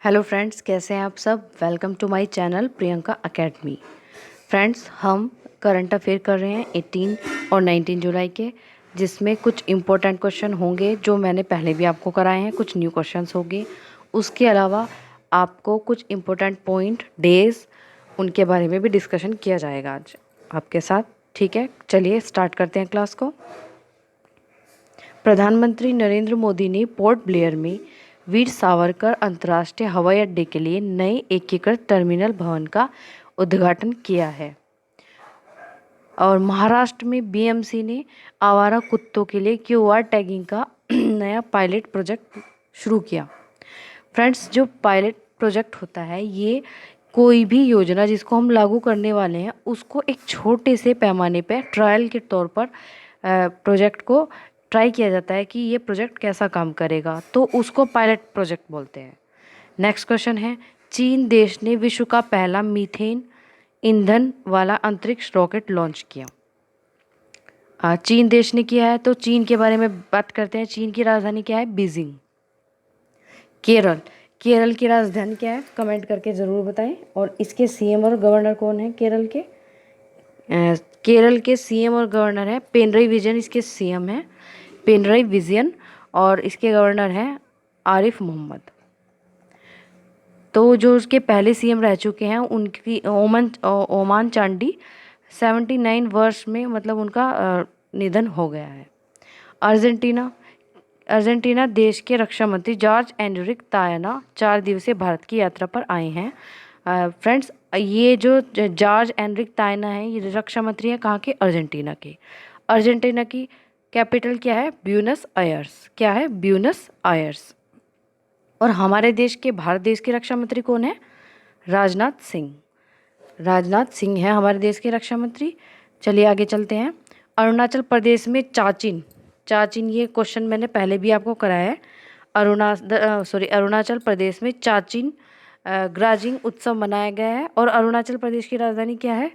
Hello friends, कैसे हैं आप सब। Welcome to my channel Priyanka academy. Friends, हम करंट अफेयर कर रहे हैं 18 और 19 जुलाई के, जिसमें कुछ इम्पोर्टेंट क्वेश्चन होंगे जो मैंने पहले भी आपको कराए हैं, कुछ न्यू क्वेश्चंस होंगे। उसके अलावा आपको कुछ इम्पोर्टेंट पॉइंट, डेज, उनके बारे में भी डिस्कशन किया जाएगा आज आपके साथ। ठीक है, चलिए स्टार्ट करते हैं क्लास को। प्रधानमंत्री नरेंद्र मोदी ने पोर्ट ब्लेयर में वीर सावरकर अंतर्राष्ट्रीय हवाई अड्डे के लिए नए एकीकृत टर्मिनल भवन का उद्घाटन किया है। और महाराष्ट्र में बीएमसी ने आवारा कुत्तों के लिए क्यूआर टैगिंग का नया पायलट प्रोजेक्ट शुरू किया। फ्रेंड्स, जो पायलट प्रोजेक्ट होता है, ये कोई भी योजना जिसको हम लागू करने वाले हैं उसको एक छोटे से पैमाने पर ट्रायल के तौर पर प्रोजेक्ट को ट्राई किया जाता है कि ये प्रोजेक्ट कैसा काम करेगा, तो उसको पायलट प्रोजेक्ट बोलते हैं। नेक्स्ट क्वेश्चन है, चीन देश ने विश्व का पहला मीथेन ईंधन वाला अंतरिक्ष रॉकेट लॉन्च किया। चीन देश ने किया है, तो चीन के बारे में बात करते हैं। चीन की राजधानी क्या है? बीजिंग। केरल की राजधानी क्या है? कमेंट करके ज़रूर बताएं। और इसके सीएम और गवर्नर कौन है केरल के? केरल के सीएम और गवर्नर है पिनरई विजयन। इसके सीएम है पिनरई विजयन और इसके गवर्नर हैं आरिफ मोहम्मद। तो जो उसके पहले सीएम रह चुके हैं उनकी ओमान चांडी 79 वर्ष में, मतलब उनका निधन हो गया है। अर्जेंटीना देश के रक्षा मंत्री जॉर्ज एनरिक तायाना 4 दिवसीय भारत की यात्रा पर आए हैं। फ्रेंड्स, ये जो जॉर्ज एनरिक तायाना है, ये रक्षा मंत्री है कहाँ के? अर्जेंटीना के। अर्जेंटीना की कैपिटल क्या है? Buenos Aires. क्या है? Buenos Aires. और हमारे देश के, भारत देश के रक्षा मंत्री कौन है? राजनाथ सिंह। राजनाथ सिंह है हमारे देश के रक्षा मंत्री। चलिए आगे चलते हैं। अरुणाचल प्रदेश में चाचिन, ये क्वेश्चन मैंने पहले भी आपको कराया है। अरुणाचल प्रदेश में चाचिन ग्राजिंग उत्सव मनाया गया है। और अरुणाचल प्रदेश की राजधानी क्या है?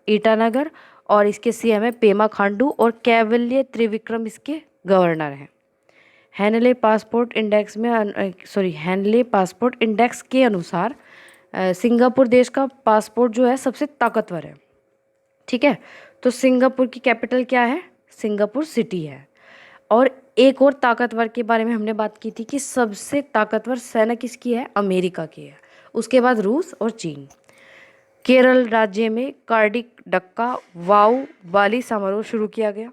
ईटानगर। और इसके सीएम है पेमा खांडू और कैवल्य त्रिविक्रम इसके गवर्नर हैं। हैनले पासपोर्ट इंडेक्स के अनुसार सिंगापुर देश का पासपोर्ट जो है सबसे ताकतवर है। ठीक है, तो सिंगापुर की कैपिटल क्या है? सिंगापुर सिटी है। और एक और ताकतवर के बारे में हमने बात की थी कि सबसे ताकतवर सेना किसकी है? अमेरिका की है। उसके बाद रूस और चीन। केरल राज्य में कार्डिक डक्का वाव बाली समारोह शुरू किया गया।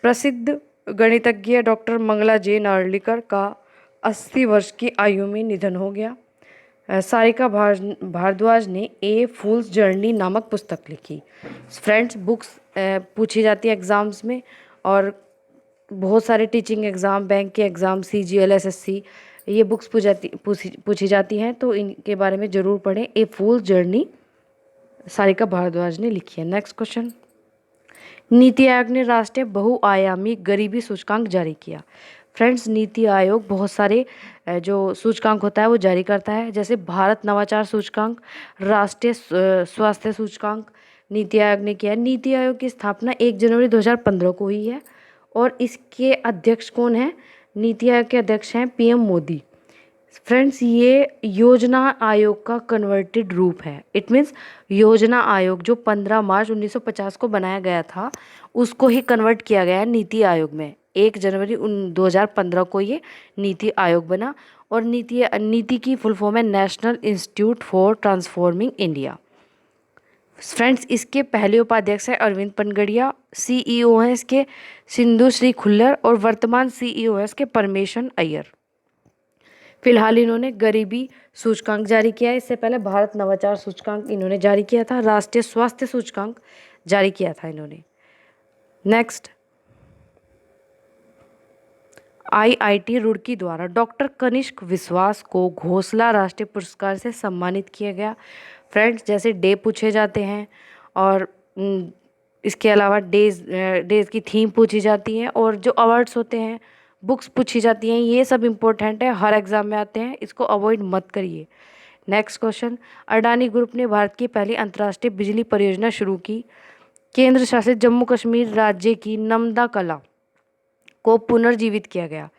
प्रसिद्ध गणितज्ञ डॉक्टर मंगला जे नार्लिकर का 80 वर्ष की आयु में निधन हो गया। सारिका भारद्वाज ने ए फूल्स जर्नी नामक पुस्तक लिखी। फ्रेंड्स, बुक्स पूछी जाती है एग्ज़ाम्स में, और बहुत सारे टीचिंग एग्ज़ाम, बैंक के एग्ज़ाम, सीजीएल, एसएससी, ये बुक्स पूछी जाती हैं, तो इनके बारे में ज़रूर पढ़ें। ए फूल्स जर्नी सारिका भारद्वाज ने लिखी है। नेक्स्ट क्वेश्चन, नीति आयोग ने राष्ट्रीय बहुआयामी गरीबी सूचकांक जारी किया। फ्रेंड्स, नीति आयोग बहुत सारे जो सूचकांक होता है वो जारी करता है, जैसे भारत नवाचार सूचकांक, राष्ट्रीय स्वास्थ्य सूचकांक नीति आयोग ने किया है। नीति आयोग की स्थापना 1 जनवरी 2015 को हुई है। और इसके अध्यक्ष कौन है? नीति आयोग के अध्यक्ष हैं पीएम मोदी। फ्रेंड्स, ये योजना आयोग का कन्वर्टेड रूप है। इट मीन्स योजना आयोग जो 15 मार्च 1950 को बनाया गया था, उसको ही कन्वर्ट किया गया है नीति आयोग में। 1 जनवरी 2015 को ये नीति आयोग बना। और नीति की फुल फॉर्म है national institute for transforming India. Friends, इसके पहले उपाध्यक्ष है अरविंद पनगड़िया। सीईओ हैं इसके सिंधु श्री खुल्लर। और वर्तमान सीईओ है इसके परमेशन अय्यर। फिलहाल इन्होंने गरीबी सूचकांक जारी किया है। इससे पहले भारत नवाचार सूचकांक इन्होंने जारी किया था। राष्ट्रीय स्वास्थ्य सूचकांक जारी किया था इन्होंने। नेक्स्ट, आईआईटी रुड़की द्वारा डॉक्टर कनिष्क विश्वास को घोसला राष्ट्रीय पुरस्कार से सम्मानित किया गया। फ्रेंड्स, जैसे डे पूछे जाते हैं, और इसके अलावा डेज की थीम पूछी जाती है, और जो अवार्ड्स होते हैं, बुक्स पूछी जाती हैं, ये सब इम्पोर्टेंट है, हर एग्जाम में आते हैं, इसको अवॉइड मत करिए। नेक्स्ट क्वेश्चन, अडानी ग्रुप ने भारत की पहली अंतर्राष्ट्रीय बिजली परियोजना शुरू की। केंद्र शासित जम्मू कश्मीर राज्य की नमदा कला को पुनर्जीवित किया गया।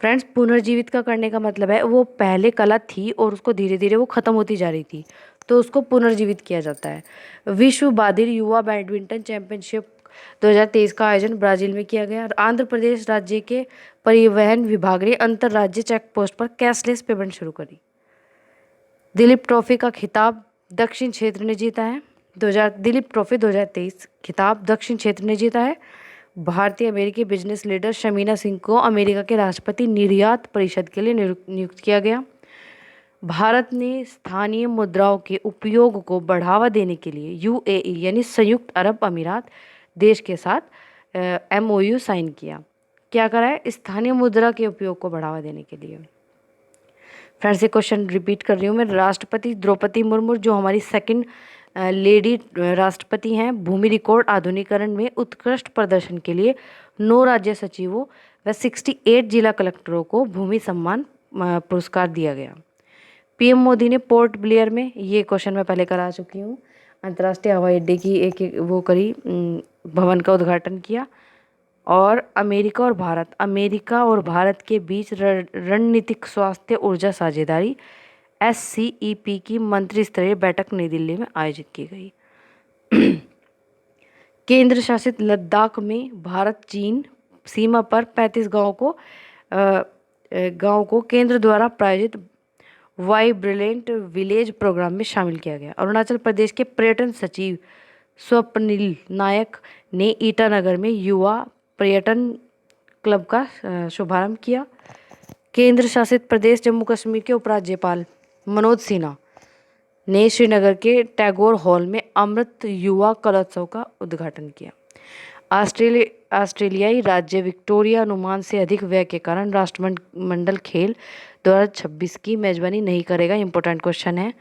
फ्रेंड्स, पुनर्जीवित का करने का मतलब है वो पहले कला थी और उसको धीरे धीरे वो ख़त्म होती जा रही थी, तो उसको पुनर्जीवित किया जाता है। विश्व बाधिर युवा बैडमिंटन चैंपियनशिप 2023 का आयोजन ब्राज़ील में किया गया। आंध्र प्रदेश राज्य के परिवहन विभाग ने अंतर्राज्यीय चेक पोस्ट पर कैशलेस पेमेंट शुरू करी। दिलीप ट्रॉफी का खिताब दक्षिण क्षेत्र ने जीता है। दिलीप ट्रॉफी 2023 खिताब दक्षिण क्षेत्र ने जीता है। भारतीय अमेरिकी बिजनेस लीडर शमीना सिंह को अमेरिका के राष्ट्रपति निर्यात परिषद के लिए नियुक्त किया गया। भारत ने स्थानीय मुद्राओं के उपयोग को बढ़ावा देने के लिए यूएई यानी संयुक्त अरब अमीरात देश के साथ एमओयू साइन किया। क्या करा है? स्थानीय मुद्रा के उपयोग को बढ़ावा देने के लिए। फ्रेंड्स, ये क्वेश्चन रिपीट कर रही हूँ मैं। राष्ट्रपति द्रौपदी मुर्मू जो हमारी सेकंड लेडी राष्ट्रपति हैं, भूमि रिकॉर्ड आधुनिकीकरण में उत्कृष्ट प्रदर्शन के लिए 9 राज्य सचिवों व 68 जिला कलेक्टरों को भूमि सम्मान पुरस्कार दिया गया। पीएम मोदी ने पोर्ट ब्लेयर में, ये क्वेश्चन मैं पहले करा चुकी हूँ, अंतर्राष्ट्रीय हवाई अड्डे की एक वो करी भवन का उद्घाटन किया। और अमेरिका और भारत के बीच रणनीतिक स्वास्थ्य ऊर्जा साझेदारी SCEP की मंत्री स्तरीय बैठक नई दिल्ली में आयोजित की गई। केंद्र शासित लद्दाख में भारत चीन सीमा पर 35 गांवों को केंद्र द्वारा प्रायोजित वाइब्रेंट विलेज प्रोग्राम में शामिल किया गया। अरुणाचल प्रदेश के पर्यटन सचिव स्वप्निल नायक ने ईटानगर में युवा पर्यटन क्लब का शुभारंभ किया। केंद्र शासित प्रदेश जम्मू कश्मीर के उपराज्यपाल मनोज सिन्हा ने श्रीनगर के टैगोर हॉल में अमृत युवा कलोत्सव का उद्घाटन किया। ऑस्ट्रेलियाई राज्य विक्टोरिया अनुमान से अधिक व्यय के कारण राष्ट्रमंडल खेल 2026 की मेजबानी नहीं करेगा। इंपॉर्टेंट क्वेश्चन है।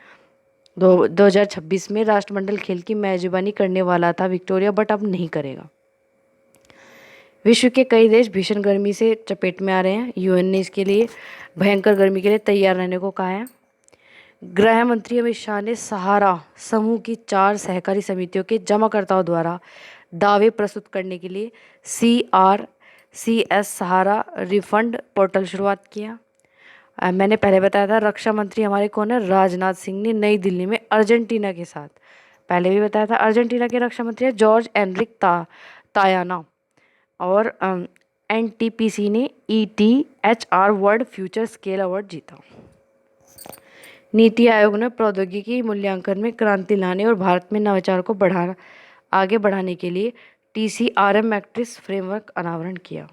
2026 में राष्ट्रमंडल खेल की मेजबानी करने वाला था विक्टोरिया, बट अब नहीं करेगा। विश्व के कई देश भीषण गर्मी से चपेट में आ रहे हैं। यूएन ने इसके लिए भयंकर गर्मी के लिए तैयार रहने को कहा है। गृह मंत्री अमित शाह ने सहारा समूह की 4 सहकारी समितियों के जमाकर्ताओं द्वारा दावे प्रस्तुत करने के लिए CRCS सहारा रिफंड पोर्टल शुरुआत किया। मैंने पहले बताया था रक्षा मंत्री हमारे कौन है? राजनाथ सिंह ने नई दिल्ली में अर्जेंटीना के साथ, पहले भी बताया था, अर्जेंटीना के रक्षा मंत्री जॉर्ज एनरिक तायाना। और NTPC ने ETHR world future scale award जीता। नीति आयोग ने प्रौद्योगिकी मूल्यांकन में क्रांति लाने और भारत में नवाचार को आगे बढ़ाने के लिए TCRM मैट्रिक्स फ्रेमवर्क अनावरण किया।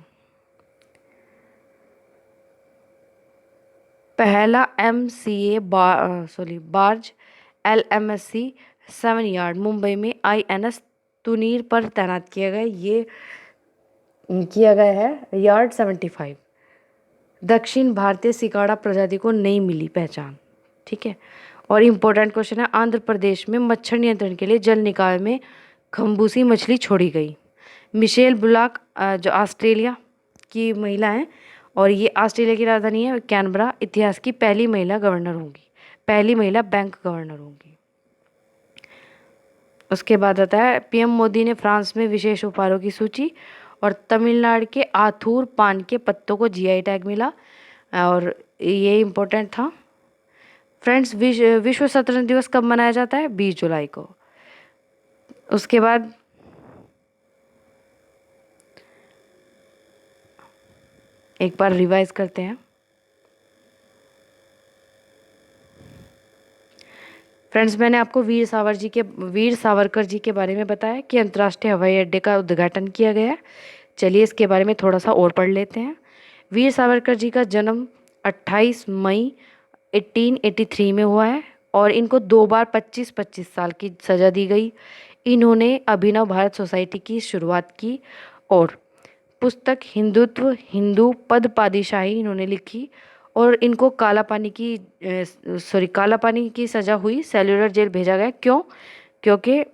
पहला बार्ज LMSC 7 यार्ड मुंबई में INS तुनीर पर तैनात किया गया। ये किया गया है यार्ड 75। दक्षिण भारतीय सिकाड़ा प्रजाति को नहीं मिली पहचान। ठीक है। और इम्पोर्टेंट क्वेश्चन है, आंध्र प्रदेश में मच्छर नियंत्रण के लिए जल निकाय में खम्बूसी मछली छोड़ी गई। मिशेल बुलाक जो ऑस्ट्रेलिया की महिला है और ये ऑस्ट्रेलिया की राजधानी है कैनबरा, इतिहास की पहली महिला गवर्नर होंगी, पहली महिला बैंक गवर्नर होंगी। उसके बाद आता है पीएम मोदी ने फ्रांस में विशेष उपहारों की सूची और तमिलनाडु के आथूर पान के पत्तों को GI टैग मिला और ये इम्पोर्टेंट था। फ्रेंड्स, विश्व शतरंज दिवस कब मनाया जाता है? 20 जुलाई को। उसके बाद एक बार रिवाइज करते हैं। फ्रेंड्स, मैंने आपको वीर सावरकर जी के बारे में बताया कि अंतर्राष्ट्रीय हवाई अड्डे का उद्घाटन किया गया। चलिए इसके बारे में थोड़ा सा और पढ़ लेते हैं। वीर सावरकर जी का जन्म 28 मई 1883 में हुआ है और इनको 2 बार 25-25 साल की सज़ा दी गई। इन्होंने अभिनव भारत सोसाइटी की शुरुआत की और पुस्तक हिंदू पद पादशाही इन्होंने लिखी और इनको काला पानी की सज़ा हुई, सेल्यूलर जेल भेजा गया। क्यों? क्योंकि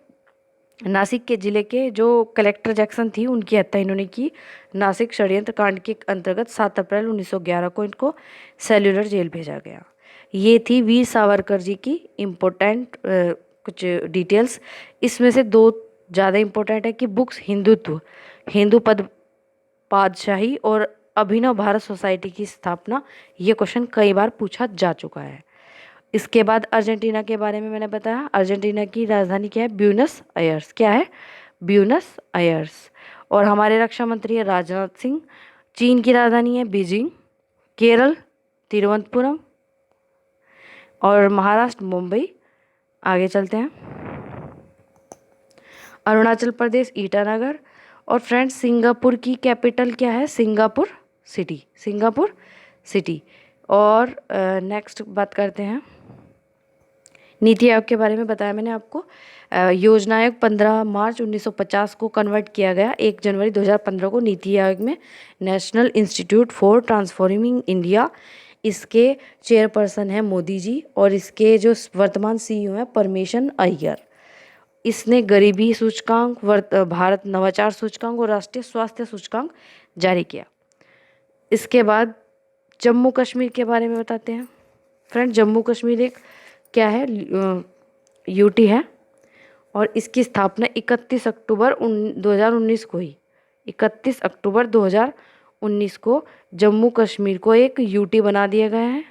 नासिक के ज़िले के जो कलेक्टर जैक्सन थी उनकी हत्या इन्होंने की। नासिक षड्यंत्र कांड के अंतर्गत 7 अप्रैल 1911 को इनको सेल्यूलर जेल भेजा गया। ये थी वीर सावरकर जी की इम्पोर्टेंट कुछ डिटेल्स। इसमें से 2 ज़्यादा इम्पोर्टेंट है कि बुक्स हिंदू पद पादशाही और अभिनव भारत सोसाइटी की स्थापना? ये क्वेश्चन कई बार पूछा जा चुका है। इसके बाद अर्जेंटीना के बारे में मैंने बताया, अर्जेंटीना की राजधानी क्या है? Buenos Aires. क्या है? Buenos Aires. और हमारे रक्षा मंत्री है राजनाथ सिंह। चीन की राजधानी है बीजिंग। केरल तिरुवनंतपुरम। और महाराष्ट्र मुंबई। आगे चलते हैं, अरुणाचल प्रदेश ईटानगर। और फ्रेंड्स सिंगापुर की कैपिटल क्या है? Singapore city. Singapore city. और नेक्स्ट बात करते हैं, नीति आयोग के बारे में बताया मैंने आपको। योजना आयोग 15 मार्च 1950 को कन्वर्ट किया गया। 1 जनवरी 2015 को नीति आयोग में national institute for transforming India, इसके चेयरपर्सन है मोदी जी, और इसके जो वर्तमान सीईओ हैं परमेशन अय्यर। इसने गरीबी सूचकांक, भारत नवाचार सूचकांक और राष्ट्रीय स्वास्थ्य सूचकांक जारी किया। इसके बाद जम्मू कश्मीर के बारे में बताते हैं। फ्रेंड जम्मू कश्मीर एक क्या है? यूटी है, और इसकी स्थापना 31 अक्टूबर 2019 को ही, 31 अक्टूबर 2019 को जम्मू कश्मीर को एक यूटी बना दिया गया है।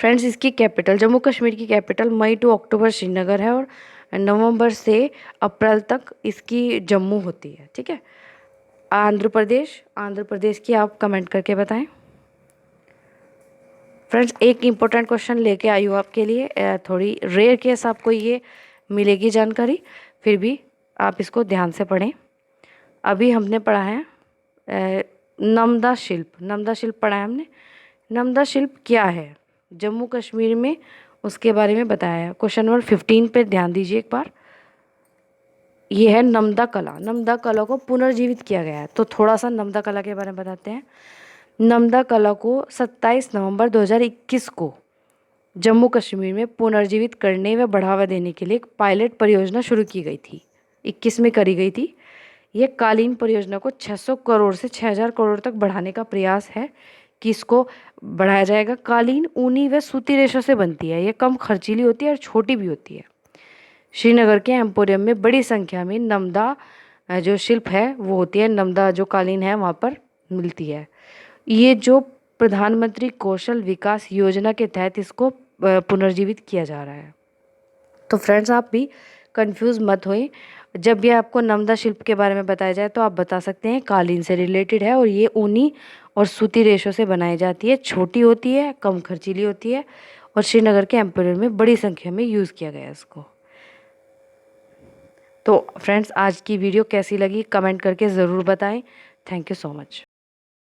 फ्रेंड्स इसकी कैपिटल, जम्मू कश्मीर की कैपिटल मई टू अक्टूबर श्रीनगर है, और नवंबर से अप्रैल तक इसकी जम्मू होती है। ठीक है। आंध्र प्रदेश, आंध्र प्रदेश की आप कमेंट करके बताएं। फ्रेंड्स एक इम्पोर्टेंट क्वेश्चन लेके आई हूँ आपके लिए, थोड़ी रेयर केस आपको ये मिलेगी जानकारी, फिर भी आप इसको ध्यान से पढ़ें। अभी हमने पढ़ा है नमदा शिल्प, नमदा शिल्प पढ़ा है हमने। नमदा शिल्प क्या है जम्मू कश्मीर में, उसके बारे में बताया है। क्वेश्चन नंबर 15 पे ध्यान दीजिए एक बार। ये है नमदा कला। नमदा कला को पुनर्जीवित किया गया है, तो थोड़ा सा नमदा कला के बारे में बताते हैं। नमदा कला को 27 नवंबर 2021 को जम्मू कश्मीर में पुनर्जीवित करने व बढ़ावा देने के लिए एक पायलट परियोजना शुरू की गई थी। 21 में करी गई थी। यह कालीन परियोजना को 600 करोड़ से 6000 करोड़ तक बढ़ाने का प्रयास है कि इसको बढ़ाया जाएगा। कालीन ऊनी व सूती रेशों से बनती है। ये कम खर्चीली होती है और छोटी भी होती है। श्रीनगर के एम्पोरियम में बड़ी संख्या में नमदा जो शिल्प है वो होती है, नमदा जो कालीन है वहाँ पर मिलती है। ये जो प्रधानमंत्री कौशल विकास योजना के तहत इसको पुनर्जीवित किया जा रहा है। तो फ्रेंड्स आप भी कंफ्यूज मत होइए, जब भी आपको नमदा शिल्प के बारे में बताया जाए तो आप बता सकते हैं कालीन से रिलेटेड है, और ये ऊनी और सूती रेशों से बनाई जाती है, छोटी होती है, कम खर्चीली होती है, और श्रीनगर के एम्पोरियम में बड़ी संख्या में यूज़ किया गया है इसको। तो फ्रेंड्स आज की वीडियो कैसी लगी कमेंट करके ज़रूर बताएं। Thank you so much.